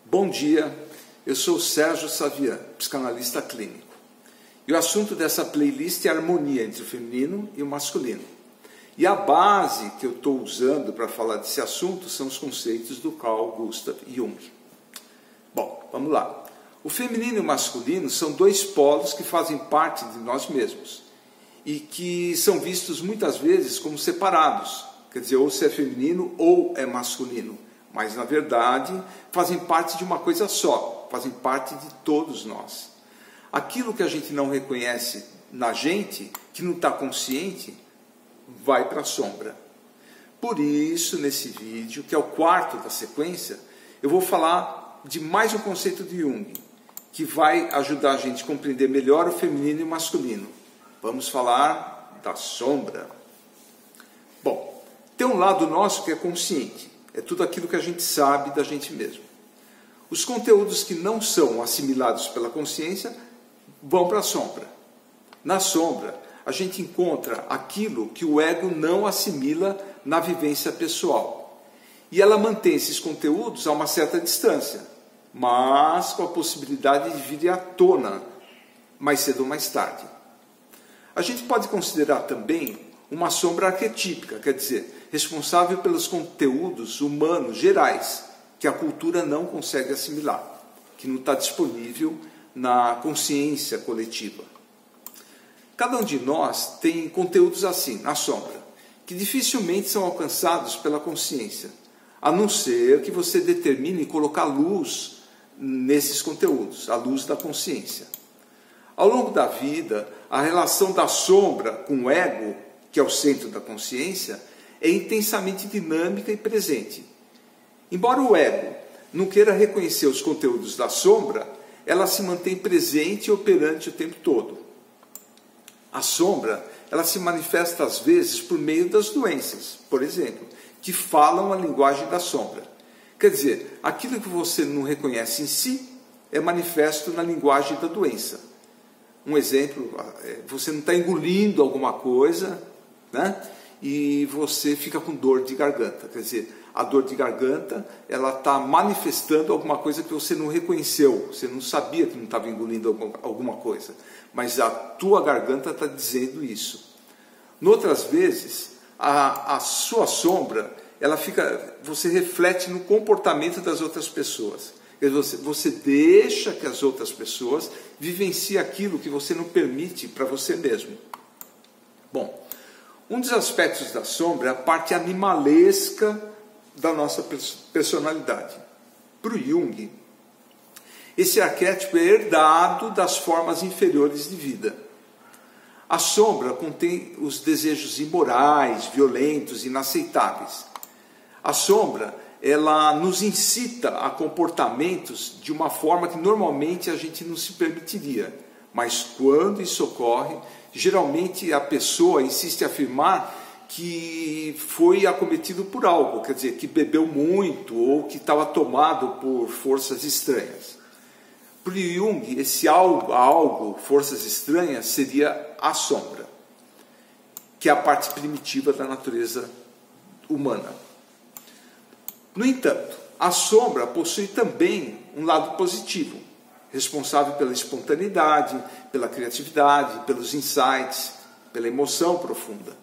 Bom dia, eu sou Sérgio Savian, psicanalista clínico. E o assunto dessa playlist é a harmonia entre o feminino e o masculino. E a base que eu estou usando para falar desse assunto são os conceitos do Carl Gustav Jung. Bom, vamos lá. O feminino e o masculino são dois polos que fazem parte de nós mesmos e que são vistos muitas vezes como separados. Quer dizer, ou se é feminino ou é masculino. Mas, na verdade, fazem parte de uma coisa só, fazem parte de todos nós. Aquilo que a gente não reconhece na gente, que não está consciente, vai para a sombra. Por isso, nesse vídeo, que é o quarto da sequência, eu vou falar de mais um conceito de Jung, que vai ajudar a gente a compreender melhor o feminino e o masculino. Vamos falar da sombra. Bom, tem um lado nosso que é consciente. É tudo aquilo que a gente sabe da gente mesmo. Os conteúdos que não são assimilados pela consciência vão para a sombra. Na sombra, a gente encontra aquilo que o ego não assimila na vivência pessoal. E ela mantém esses conteúdos a uma certa distância, mas com a possibilidade de vir à tona mais cedo ou mais tarde. A gente pode considerar também uma sombra arquetípica, quer dizer, responsável pelos conteúdos humanos gerais que a cultura não consegue assimilar, que não está disponível na consciência coletiva. Cada um de nós tem conteúdos assim, na sombra, que dificilmente são alcançados pela consciência, a não ser que você determine colocar luz nesses conteúdos, a luz da consciência. Ao longo da vida, a relação da sombra com o ego, que é o centro da consciência, é intensamente dinâmica e presente. Embora o ego não queira reconhecer os conteúdos da sombra, ela se mantém presente e operante o tempo todo. A sombra, ela se manifesta às vezes por meio das doenças, por exemplo, que falam a linguagem da sombra. Quer dizer, aquilo que você não reconhece em si é manifesto na linguagem da doença. Um exemplo, você não está engolindo alguma coisa, né? E você fica com dor de garganta. Quer dizer, a dor de garganta, ela está manifestando alguma coisa que você não reconheceu, você não sabia que não estava engolindo alguma coisa, mas a tua garganta está dizendo isso. Noutras vezes, a sua sombra, você reflete no comportamento das outras pessoas. Quer dizer, você deixa que as outras pessoas vivenciem aquilo que você não permite para você mesmo. Bom, um dos aspectos da sombra é a parte animalesca da nossa personalidade. Para o Jung, esse arquétipo é herdado das formas inferiores de vida. A sombra contém os desejos imorais, violentos, inaceitáveis. A sombra, ela nos incita a comportamentos de uma forma que normalmente a gente não se permitiria. Mas quando isso ocorre, geralmente a pessoa insiste em afirmar que foi acometido por algo, quer dizer, que bebeu muito ou que estava tomado por forças estranhas. Para Jung, esse algo, forças estranhas, seria a sombra, que é a parte primitiva da natureza humana. No entanto, a sombra possui também um lado positivo, responsável pela espontaneidade, pela criatividade, pelos insights, pela emoção profunda,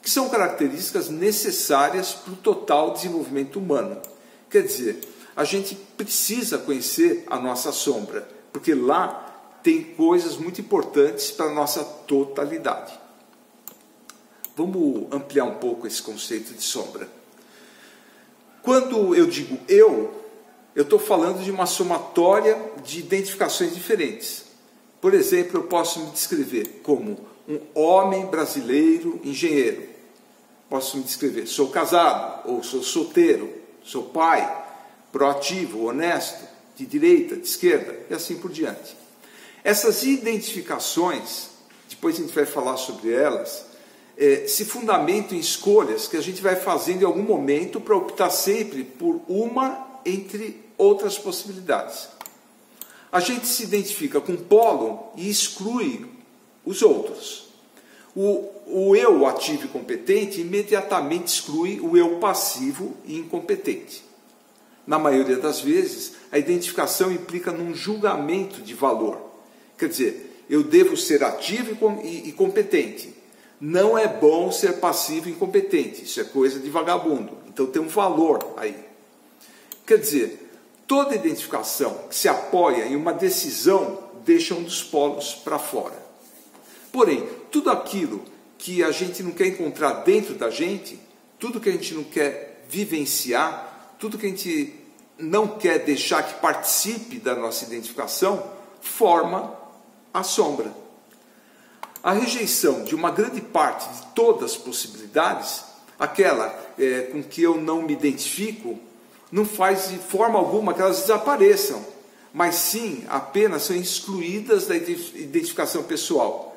que são características necessárias para o total desenvolvimento humano. Quer dizer, a gente precisa conhecer a nossa sombra, porque lá tem coisas muito importantes para a nossa totalidade. Vamos ampliar um pouco esse conceito de sombra. Quando eu digo eu estou falando de uma somatória de identificações diferentes. Por exemplo, eu posso me descrever como um homem brasileiro engenheiro. Posso me descrever, sou casado, ou sou solteiro, sou pai, proativo, honesto, de direita, de esquerda, e assim por diante. Essas identificações, depois a gente vai falar sobre elas, se fundamentam em escolhas que a gente vai fazendo em algum momento para optar sempre por uma entre outras possibilidades. A gente se identifica com um polo e exclui os outros. O eu ativo e competente imediatamente exclui o eu passivo e incompetente. na maioria das vezes, a identificação implica num julgamento de valor. Quer dizer, eu devo ser ativo e competente. Não é bom ser passivo e incompetente. Isso é coisa de vagabundo. Então tem um valor aí. Quer dizer, toda identificação que se apoia em uma decisão deixa um dos polos para fora. Porém, tudo aquilo que a gente não quer encontrar dentro da gente, tudo que a gente não quer vivenciar, tudo que a gente não quer deixar que participe da nossa identificação, forma a sombra. A rejeição de uma grande parte de todas as possibilidades, aquela com que eu não me identifico, não faz de forma alguma que elas desapareçam, mas sim apenas são excluídas da identificação pessoal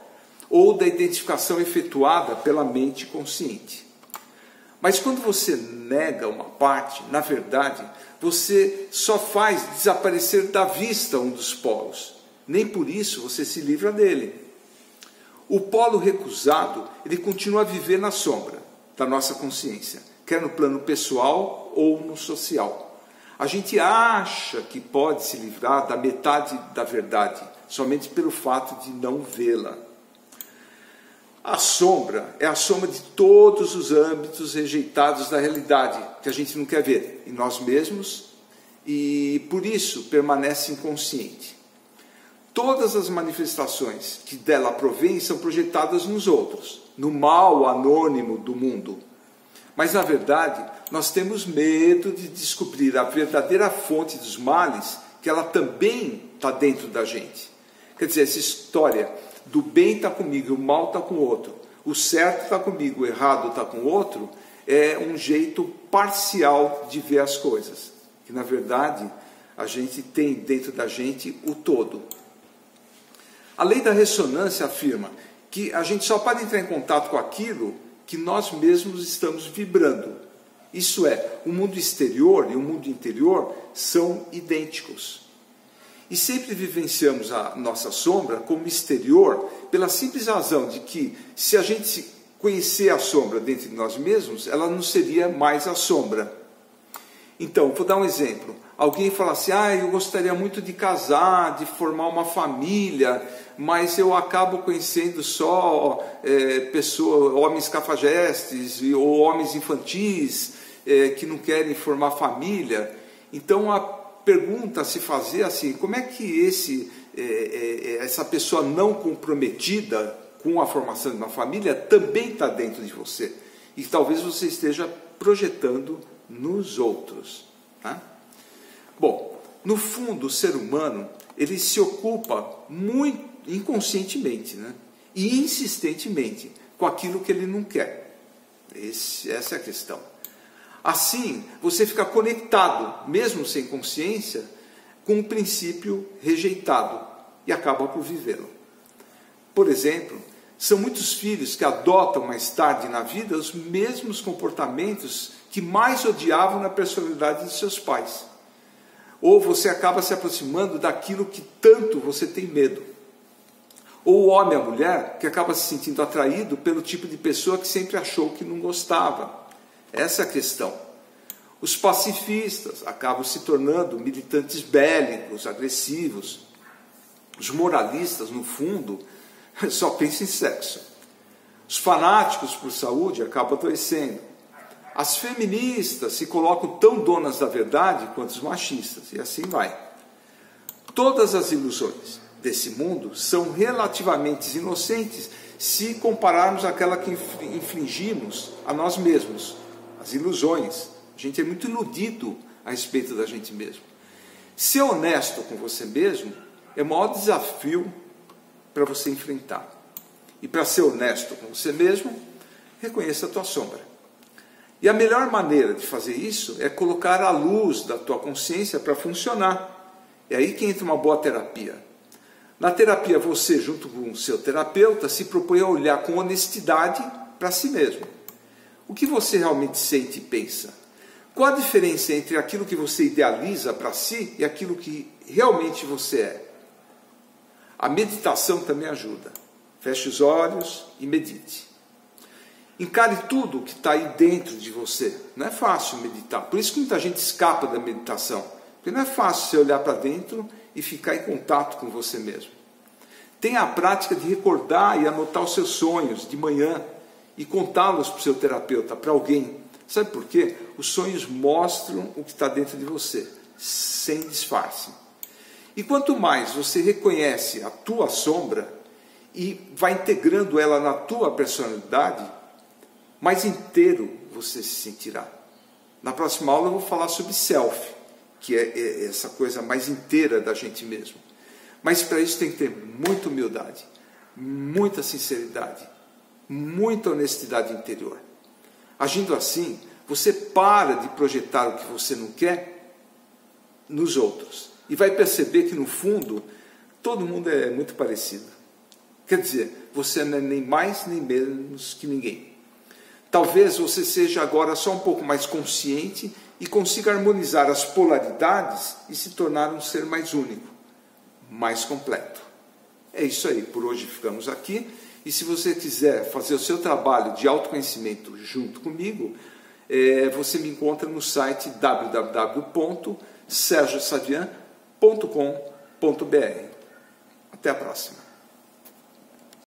ou da identificação efetuada pela mente consciente. Mas quando você nega uma parte, na verdade, você só faz desaparecer da vista um dos polos. Nem por isso você se livra dele. O polo recusado, ele continua a viver na sombra da nossa consciência, quer no plano pessoal ou no social. A gente acha que pode se livrar da metade da verdade, somente pelo fato de não vê-la. A sombra é a soma de todos os âmbitos rejeitados da realidade, que a gente não quer ver em nós mesmos e, por isso, permanece inconsciente. Todas as manifestações que dela provêm são projetadas nos outros, no mal anônimo do mundo. Mas, na verdade, nós temos medo de descobrir a verdadeira fonte dos males, que ela também está dentro da gente. Quer dizer, essa história do bem está comigo, o mal está com o outro, o certo está comigo, o errado está com o outro, é um jeito parcial de ver as coisas. Que, na verdade, a gente tem dentro da gente o todo. A lei da ressonância afirma que a gente só pode entrar em contato com aquilo que nós mesmos estamos vibrando. Isso é, o mundo exterior e o mundo interior são idênticos. E sempre vivenciamos a nossa sombra como exterior pela simples razão de que, se a gente conhecer a sombra dentro de nós mesmos, ela não seria mais a sombra. Então, vou dar um exemplo. Alguém fala assim, eu gostaria muito de casar, de formar uma família, mas eu acabo conhecendo só homens cafajestes ou homens infantis que não querem formar família. Então, a pergunta a se fazer assim, como é que essa pessoa não comprometida com a formação de uma família também está dentro de você? E talvez você esteja projetando nos outros. Tá? Bom, no fundo, o ser humano, ele se ocupa muito inconscientemente, né? E insistentemente com aquilo que ele não quer. Essa é a questão. Assim, você fica conectado, mesmo sem consciência, com um princípio rejeitado e acaba por vivê-lo. Por exemplo, são muitos filhos que adotam mais tarde na vida os mesmos comportamentos que mais odiavam na personalidade de seus pais. Ou você acaba se aproximando daquilo que tanto você tem medo. Ou o homem e a mulher que acaba se sentindo atraído pelo tipo de pessoa que sempre achou que não gostava. Essa é a questão. Os pacifistas acabam se tornando militantes bélicos, agressivos. Os moralistas, no fundo, só pensam em sexo. Os fanáticos por saúde acabam adoecendo. As feministas se colocam tão donas da verdade quanto os machistas, e assim vai. Todas as ilusões desse mundo são relativamente inocentes se compararmos àquela que infligimos a nós mesmos. As ilusões. A gente é muito iludido a respeito da gente mesmo. Ser honesto com você mesmo é o maior desafio para você enfrentar. E para ser honesto com você mesmo, reconheça a tua sombra. E a melhor maneira de fazer isso é colocar a luz da tua consciência para funcionar. É aí que entra uma boa terapia. Na terapia, você, junto com o seu terapeuta, se propõe a olhar com honestidade para si mesmo. O que você realmente sente e pensa? Qual a diferença entre aquilo que você idealiza para si e aquilo que realmente você é? A meditação também ajuda. Feche os olhos e medite. Encare tudo que está aí dentro de você. Não é fácil meditar. Por isso que muita gente escapa da meditação. Porque não é fácil você olhar para dentro e ficar em contato com você mesmo. Tenha a prática de recordar e anotar os seus sonhos de manhã e contá-los para o seu terapeuta, para alguém. Sabe por quê? Os sonhos mostram o que está dentro de você, sem disfarce. E quanto mais você reconhece a tua sombra e vai integrando ela na tua personalidade, mais inteiro você se sentirá. Na próxima aula eu vou falar sobre self, que é essa coisa mais inteira da gente mesmo. Mas para isso tem que ter muita humildade, muita sinceridade, muita honestidade interior. Agindo assim, você para de projetar o que você não quer nos outros. E vai perceber que no fundo, todo mundo é muito parecido. Quer dizer, você não é nem mais nem menos que ninguém. Talvez você seja agora só um pouco mais consciente e consiga harmonizar as polaridades e se tornar um ser mais único, mais completo. É isso aí, por hoje ficamos aqui. E se você quiser fazer o seu trabalho de autoconhecimento junto comigo, você me encontra no site www.sergiosavian.com.br. Até a próxima.